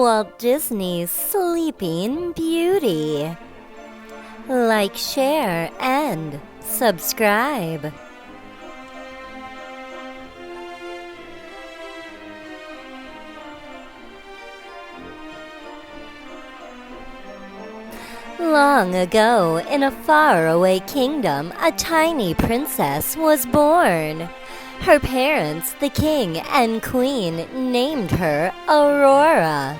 Walt Disney's Sleeping Beauty. Like, share, and subscribe. Long ago, in a faraway kingdom, a tiny princess was born. Her parents, the king and queen, named her Aurora.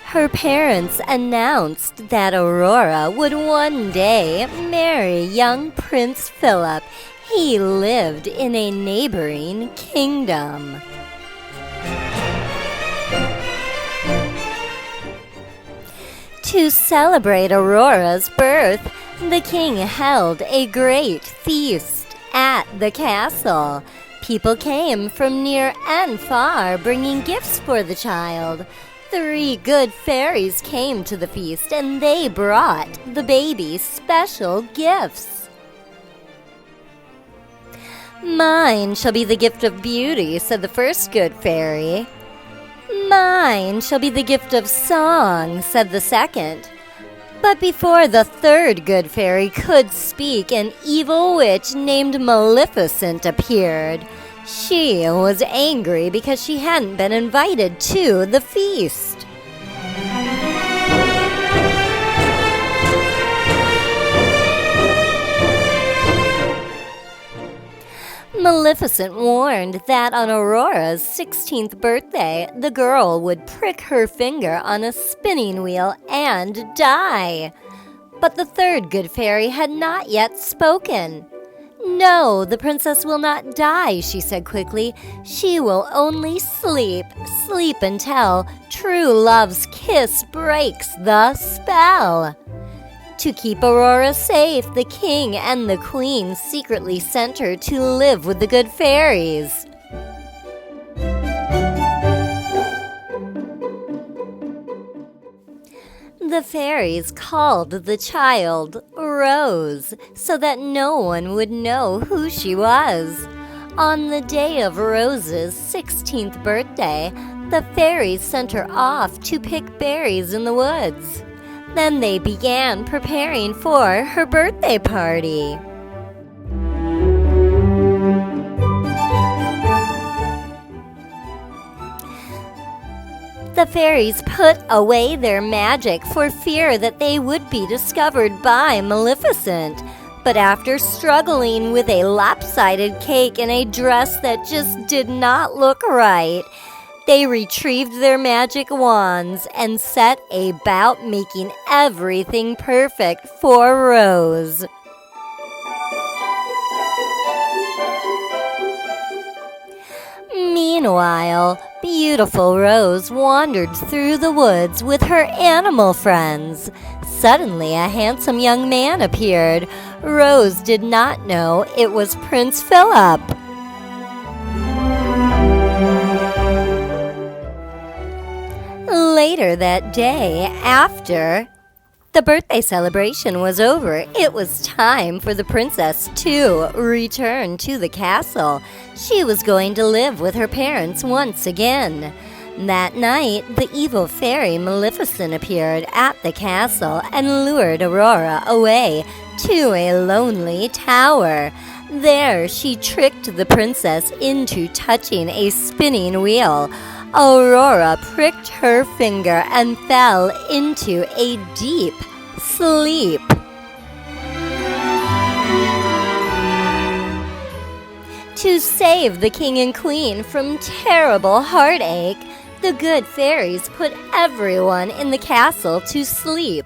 Her parents announced that Aurora would one day marry young Prince Philip. He lived in a neighboring kingdom. To celebrate Aurora's birth, the king held a great feast at the castle. People came from near and far, bringing gifts for the child. 3 good fairies came to the feast, and they brought the baby special gifts. "Mine shall be the gift of beauty," said the first good fairy. "Mine shall be the gift of song," said the second. But before the third good fairy could speak, an evil witch named Maleficent appeared. She was angry because she hadn't been invited to the feast. Maleficent warned that on Aurora's 16th birthday, the girl would prick her finger on a spinning wheel and die. But the third good fairy had not yet spoken. "No, the princess will not die," she said quickly. "She will only sleep until true love's kiss breaks the spell." To keep Aurora safe, the king and the queen secretly sent her to live with the good fairies. The fairies called the child Rose so that no one would know who she was. On the day of Rose's 16th birthday, the fairies sent her off to pick berries in the woods. Then they began preparing for her birthday party. The fairies put away their magic for fear that they would be discovered by Maleficent. But after struggling with a lopsided cake and a dress that just did not look right, they retrieved their magic wands and set about making everything perfect for Rose. Meanwhile, beautiful Rose wandered through the woods with her animal friends. Suddenly, a handsome young man appeared. Rose did not know it was Prince Philip. Later that day, after the birthday celebration was over, it was time for the princess to return to the castle. She was going to live with her parents once again. That night, the evil fairy Maleficent appeared at the castle and lured Aurora away to a lonely tower. There, she tricked the princess into touching a spinning wheel. Aurora pricked her finger and fell into a deep sleep. To save the king and queen from terrible heartache, the good fairies put everyone in the castle to sleep.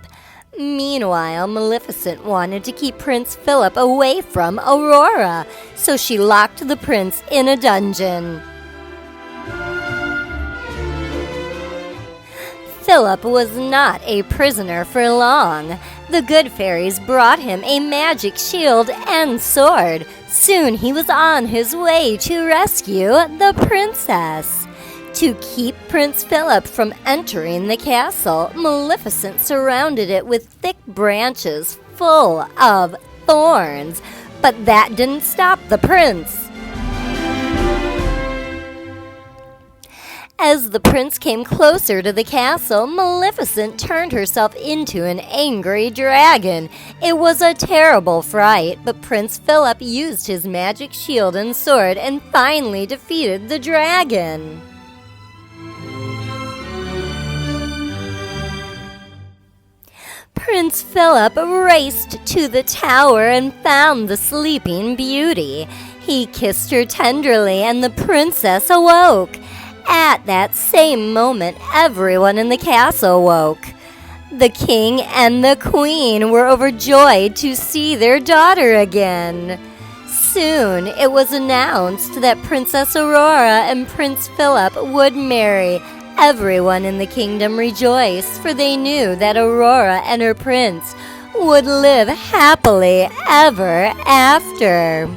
Meanwhile, Maleficent wanted to keep Prince Philip away from Aurora, so she locked the prince in a dungeon. Philip was not a prisoner for long. The good fairies brought him a magic shield and sword. Soon he was on his way to rescue the princess. To keep Prince Philip from entering the castle, Maleficent surrounded it with thick branches full of thorns. But that didn't stop the prince. As the prince came closer to the castle, Maleficent turned herself into an angry dragon. It was a terrible fright, but Prince Philip used his magic shield and sword and finally defeated the dragon. Prince Philip raced to the tower and found the sleeping beauty. He kissed her tenderly and the princess awoke. At that same moment, everyone in the castle woke. The king and the queen were overjoyed to see their daughter again. Soon it was announced that Princess Aurora and Prince Philip would marry. Everyone in the kingdom rejoiced, for they knew that Aurora and her prince would live happily ever after.